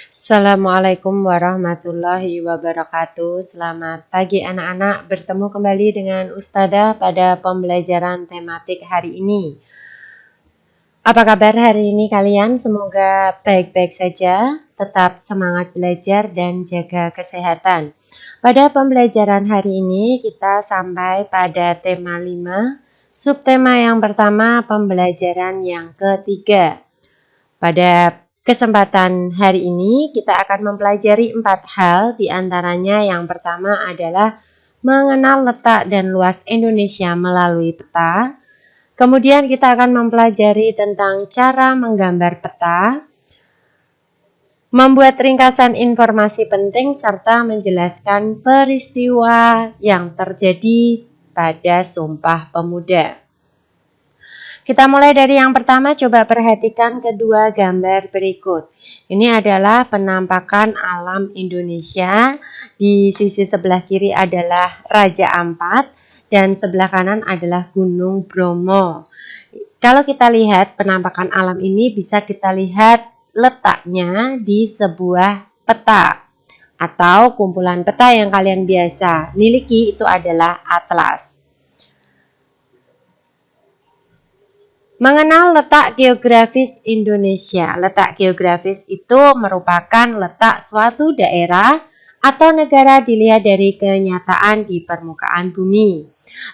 Assalamualaikum warahmatullahi wabarakatuh. Selamat pagi anak-anak, bertemu kembali dengan Ustadzah pada pembelajaran tematik hari ini. Apa kabar hari ini kalian? Semoga baik-baik saja, tetap semangat belajar dan jaga kesehatan. Pada pembelajaran hari ini kita sampai pada tema 5, subtema yang pertama, pembelajaran yang ketiga. Pada kesempatan hari ini kita akan mempelajari 4 hal, diantaranya yang pertama adalah mengenal letak dan luas Indonesia melalui peta. Kemudian kita akan mempelajari tentang cara menggambar peta, membuat ringkasan informasi penting, serta menjelaskan peristiwa yang terjadi pada Sumpah Pemuda. Kita mulai dari yang pertama, coba perhatikan kedua gambar berikut. Ini adalah penampakan alam Indonesia. Di sisi sebelah kiri adalah Raja Ampat dan sebelah kanan adalah Gunung Bromo. Kalau kita lihat penampakan alam ini, bisa kita lihat letaknya di sebuah peta atau kumpulan peta yang kalian biasa miliki, itu adalah atlas. Mengenal letak geografis Indonesia. Letak geografis itu merupakan letak suatu daerah atau negara dilihat dari kenyataan di permukaan bumi.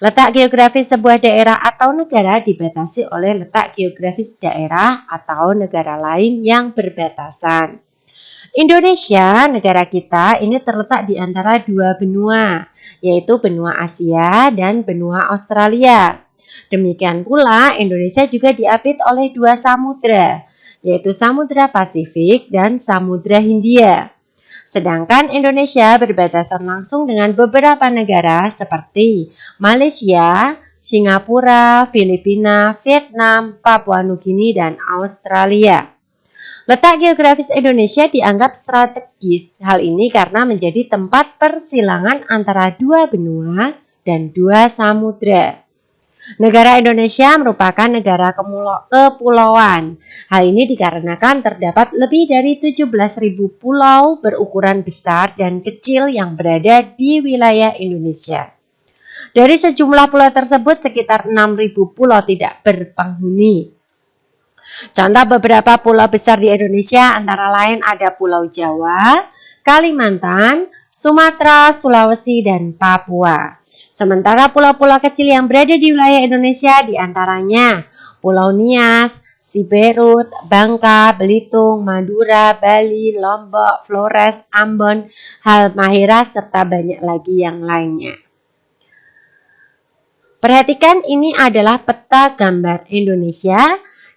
Letak geografis sebuah daerah atau negara dibatasi oleh letak geografis daerah atau negara lain yang berbatasan. Indonesia, negara kita, ini terletak di antara dua benua, yaitu benua Asia dan benua Australia. Demikian pula Indonesia juga diapit oleh dua samudra, yaitu Samudra Pasifik dan Samudra Hindia. Sedangkan Indonesia berbatasan langsung dengan beberapa negara seperti Malaysia, Singapura, Filipina, Vietnam, Papua Nugini, dan Australia. Letak geografis Indonesia dianggap strategis. Hal ini karena menjadi tempat persilangan antara dua benua dan dua samudra. Negara Indonesia merupakan negara kepulauan. Hal ini dikarenakan terdapat lebih dari 17.000 pulau berukuran besar dan kecil yang berada di wilayah Indonesia. Dari sejumlah pulau tersebut, sekitar 6.000 pulau tidak berpenghuni. Contoh beberapa pulau besar di Indonesia antara lain ada Pulau Jawa, Kalimantan, Sumatera, Sulawesi, dan Papua. Sementara pulau-pulau kecil yang berada di wilayah Indonesia diantaranya Pulau Nias, Siberut, Bangka, Belitung, Madura, Bali, Lombok, Flores, Ambon, Halmahera, serta banyak lagi yang lainnya. Perhatikan, ini adalah peta gambar Indonesia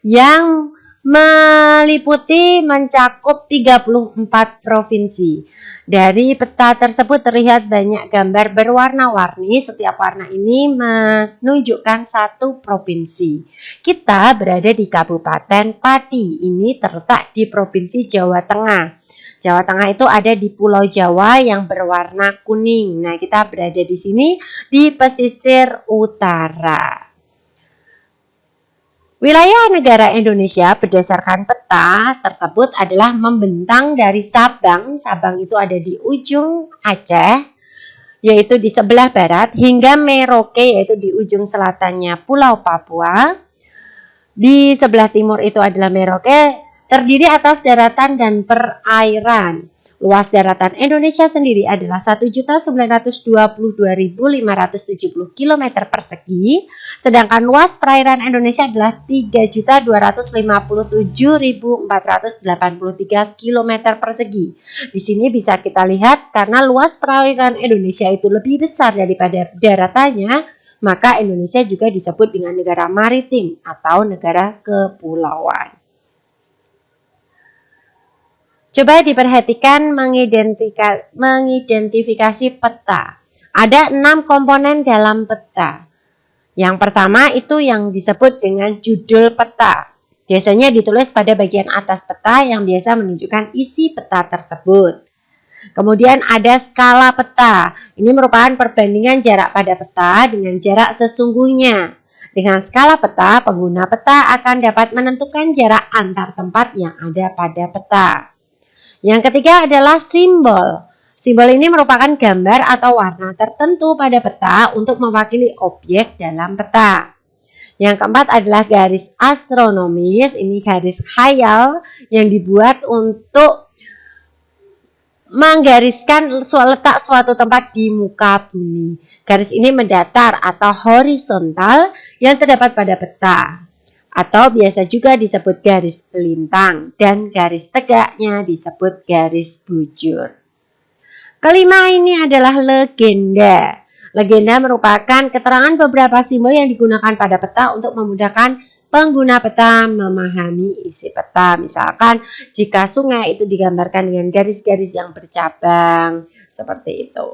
yang meliputi mencakup 34 provinsi. Dari peta tersebut terlihat banyak gambar berwarna-warni. Setiap warna ini menunjukkan satu provinsi. Kita berada di Kabupaten Pati. Ini terletak di Provinsi Jawa Tengah. Jawa Tengah itu ada di Pulau Jawa yang berwarna kuning. Nah, kita berada di sini di pesisir utara. Wilayah negara Indonesia berdasarkan peta tersebut adalah membentang dari Sabang. Sabang itu ada di ujung Aceh, yaitu di sebelah barat, hingga Merauke, yaitu di ujung selatannya Pulau Papua. Di sebelah timur itu adalah Merauke, terdiri atas daratan dan perairan. Luas daratan Indonesia sendiri adalah 1.922.570 km persegi, sedangkan luas perairan Indonesia adalah 3.257.483 km persegi. Di sini bisa kita lihat karena luas perairan Indonesia itu lebih besar daripada daratannya, maka Indonesia juga disebut dengan negara maritim atau negara kepulauan. Coba diperhatikan mengidentifikasi peta. Ada 6 komponen dalam peta. Yang pertama itu yang disebut dengan judul peta. Biasanya ditulis pada bagian atas peta yang biasa menunjukkan isi peta tersebut. Kemudian ada skala peta. Ini merupakan perbandingan jarak pada peta dengan jarak sesungguhnya. Dengan skala peta, pengguna peta akan dapat menentukan jarak antar tempat yang ada pada peta. Yang ketiga adalah simbol. Simbol ini merupakan gambar atau warna tertentu pada peta untuk mewakili objek dalam peta. Yang keempat adalah garis astronomis. Ini garis khayal yang dibuat untuk menggariskan letak suatu tempat di muka bumi. Garis ini mendatar atau horizontal yang terdapat pada peta, atau biasa juga disebut garis lintang, dan garis tegaknya disebut garis bujur. Kelima ini adalah legenda. Legenda merupakan keterangan beberapa simbol yang digunakan pada peta untuk memudahkan pengguna peta memahami isi peta. Misalkan jika sungai itu digambarkan dengan garis-garis yang bercabang, seperti itu.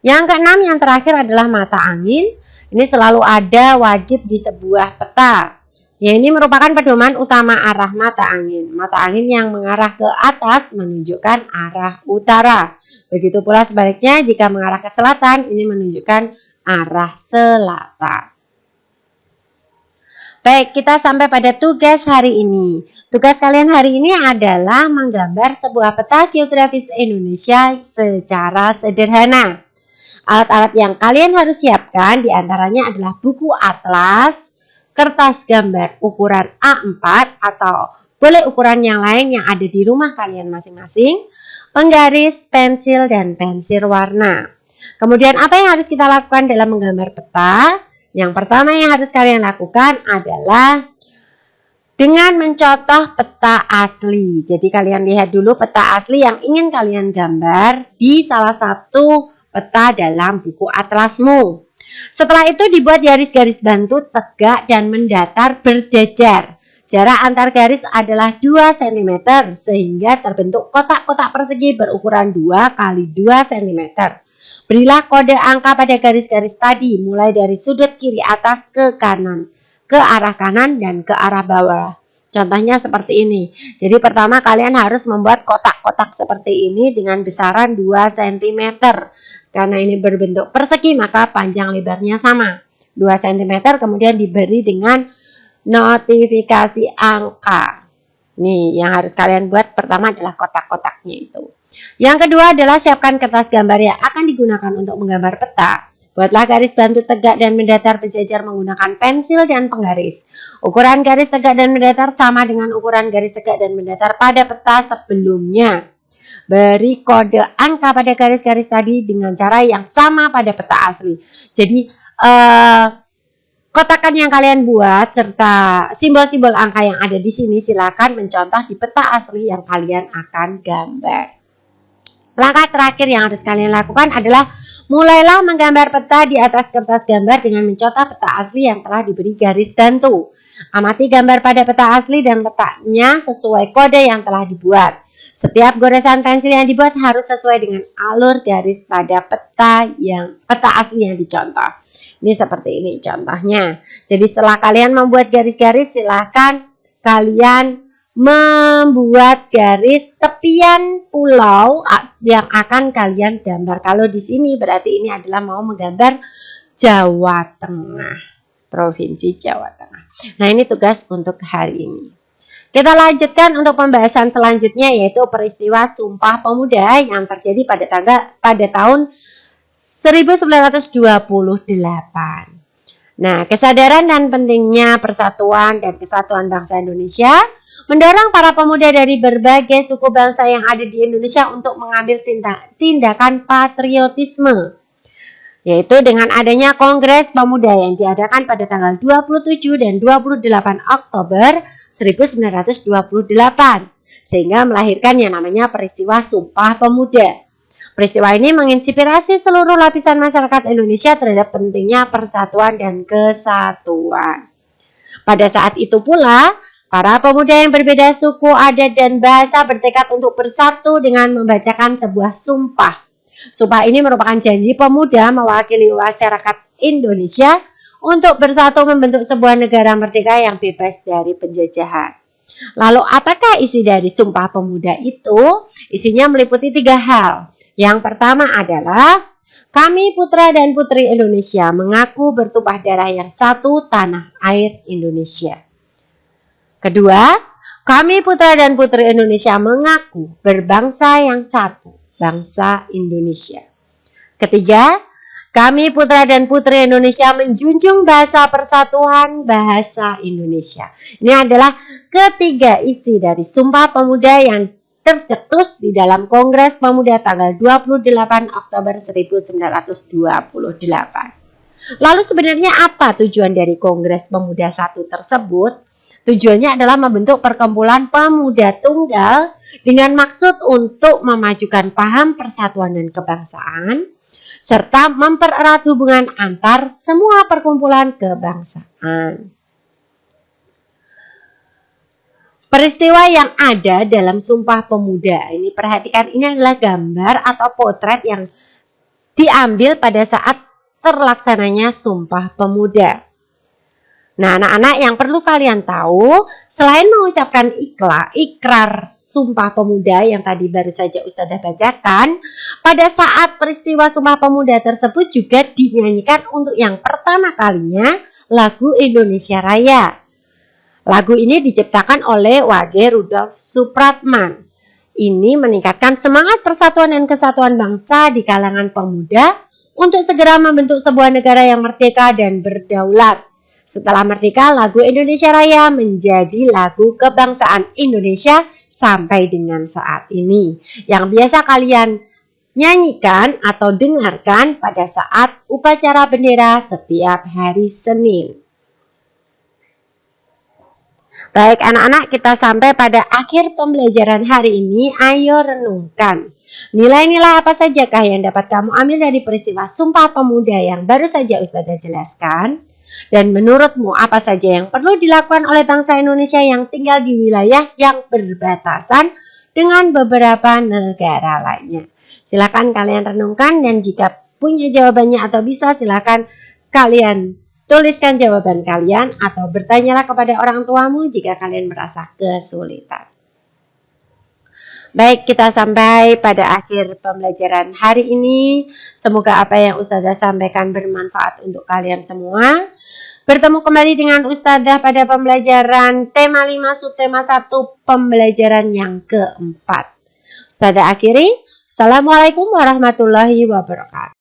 Yang keenam, yang terakhir adalah mata angin. Ini selalu ada wajib di sebuah peta. Ya, ini merupakan pedoman utama arah mata angin. Mata angin yang mengarah ke atas menunjukkan arah utara. Begitu pula sebaliknya, jika mengarah ke selatan, ini menunjukkan arah selatan. Baik, kita sampai pada tugas hari ini. Tugas kalian hari ini adalah menggambar sebuah peta geografis Indonesia secara sederhana. Alat-alat yang kalian harus siapkan diantaranya adalah buku atlas, kertas gambar ukuran A4 atau boleh ukuran yang lain yang ada di rumah kalian masing-masing, penggaris, pensil, dan pensil warna. Kemudian apa yang harus kita lakukan dalam menggambar peta? Yang pertama yang harus kalian lakukan adalah dengan mencontoh peta asli. Jadi kalian lihat dulu peta asli yang ingin kalian gambar di salah satu peta dalam buku atlasmu. Setelah itu dibuat garis-garis bantu tegak dan mendatar berjejer. Jarak antar garis adalah 2 cm sehingga terbentuk kotak-kotak persegi berukuran 2 x 2 cm. Berilah kode angka pada garis-garis tadi mulai dari sudut kiri atas ke kanan, ke arah kanan dan ke arah bawah. Contohnya seperti ini. Jadi pertama kalian harus membuat kotak-kotak seperti ini dengan besaran 2 cm. Karena ini berbentuk persegi maka panjang lebarnya sama. 2 cm kemudian diberi dengan notifikasi angka. Nih yang harus kalian buat pertama adalah kotak-kotaknya itu. Yang kedua adalah siapkan kertas gambar yang akan digunakan untuk menggambar peta. Buatlah garis bantu tegak dan mendatar berjejer menggunakan pensil dan penggaris. Ukuran garis tegak dan mendatar sama dengan ukuran garis tegak dan mendatar pada peta sebelumnya. Beri kode angka pada garis-garis tadi dengan cara yang sama pada peta asli. Jadi kotakan yang kalian buat serta simbol-simbol angka yang ada di sini silakan mencontoh di peta asli yang kalian akan gambar. Langkah terakhir yang harus kalian lakukan adalah mulailah menggambar peta di atas kertas gambar dengan mencontoh peta asli yang telah diberi garis bantu. Amati gambar pada peta asli dan letaknya sesuai kode yang telah dibuat. Setiap goresan pensil yang dibuat harus sesuai dengan alur garis pada peta asli yang dicontoh. Ini seperti ini contohnya. Jadi setelah kalian membuat garis-garis, silahkan kalian membuat garis tepian pulau yang akan kalian gambar. Kalau di sini berarti ini adalah mau menggambar Jawa Tengah, Provinsi Jawa Tengah. Nah ini tugas untuk hari ini. Kita lanjutkan untuk pembahasan selanjutnya yaitu peristiwa Sumpah Pemuda yang terjadi pada tahun 1928. Nah, kesadaran dan pentingnya persatuan dan kesatuan bangsa Indonesia mendorong para pemuda dari berbagai suku bangsa yang ada di Indonesia untuk mengambil tindakan patriotisme, yaitu dengan adanya Kongres Pemuda yang diadakan pada tanggal 27 dan 28 Oktober 1928, sehingga melahirkan yang namanya peristiwa Sumpah Pemuda. Peristiwa ini menginspirasi seluruh lapisan masyarakat Indonesia terhadap pentingnya persatuan dan kesatuan. Pada saat itu pula, para pemuda yang berbeda suku, adat, dan bahasa bertekad untuk bersatu dengan membacakan sebuah sumpah. Sumpah ini merupakan janji pemuda mewakili masyarakat Indonesia untuk bersatu membentuk sebuah negara merdeka yang bebas dari penjajahan. Lalu apakah isi dari Sumpah Pemuda itu? Isinya meliputi 3 hal. Yang pertama adalah kami putra dan putri Indonesia mengaku bertumpah darah yang satu tanah air Indonesia. Kedua, Kami putra dan putri Indonesia mengaku berbangsa yang satu, bangsa Indonesia. Ketiga, kami putra dan putri Indonesia menjunjung bahasa persatuan bahasa Indonesia. Ini adalah ketiga isi dari Sumpah Pemuda yang tercetus di dalam Kongres Pemuda tanggal 28 Oktober 1928. Lalu sebenarnya apa tujuan dari Kongres Pemuda 1 tersebut? Tujuannya adalah membentuk perkumpulan pemuda tunggal dengan maksud untuk memajukan paham persatuan dan kebangsaan, serta mempererat hubungan antar semua perkumpulan kebangsaan. Peristiwa yang ada dalam Sumpah Pemuda, ini perhatikan, ini adalah gambar atau potret yang diambil pada saat terlaksananya Sumpah Pemuda. Nah, anak-anak, yang perlu kalian tahu, selain mengucapkan ikrar Sumpah Pemuda yang tadi baru saja Ustadzah bacakan, pada saat peristiwa Sumpah Pemuda tersebut juga dinyanyikan untuk yang pertama kalinya lagu Indonesia Raya. Lagu ini diciptakan oleh Wage Rudolf Supratman. Ini meningkatkan semangat persatuan dan kesatuan bangsa di kalangan pemuda untuk segera membentuk sebuah negara yang merdeka dan berdaulat. Setelah merdeka, lagu Indonesia Raya menjadi lagu kebangsaan Indonesia sampai dengan saat ini, yang biasa kalian nyanyikan atau dengarkan pada saat upacara bendera setiap hari Senin. Baik anak-anak, kita sampai pada akhir pembelajaran hari ini. Ayo renungkan, nilai-nilai apa sajakah yang dapat kamu ambil dari peristiwa Sumpah Pemuda yang baru saja Ustadzah jelaskan? Dan menurutmu apa saja yang perlu dilakukan oleh bangsa Indonesia yang tinggal di wilayah yang berbatasan dengan beberapa negara lainnya? Silakan kalian renungkan, dan jika punya jawabannya atau bisa, silakan kalian tuliskan jawaban kalian atau bertanyalah kepada orang tuamu jika kalian merasa kesulitan. Baik, kita sampai pada akhir pembelajaran hari ini. Semoga apa yang Ustadzah sampaikan bermanfaat untuk kalian semua. Bertemu kembali dengan Ustadzah pada pembelajaran tema 5 subtema 1 pembelajaran yang keempat. Ustadzah akhiri. Assalamualaikum warahmatullahi wabarakatuh.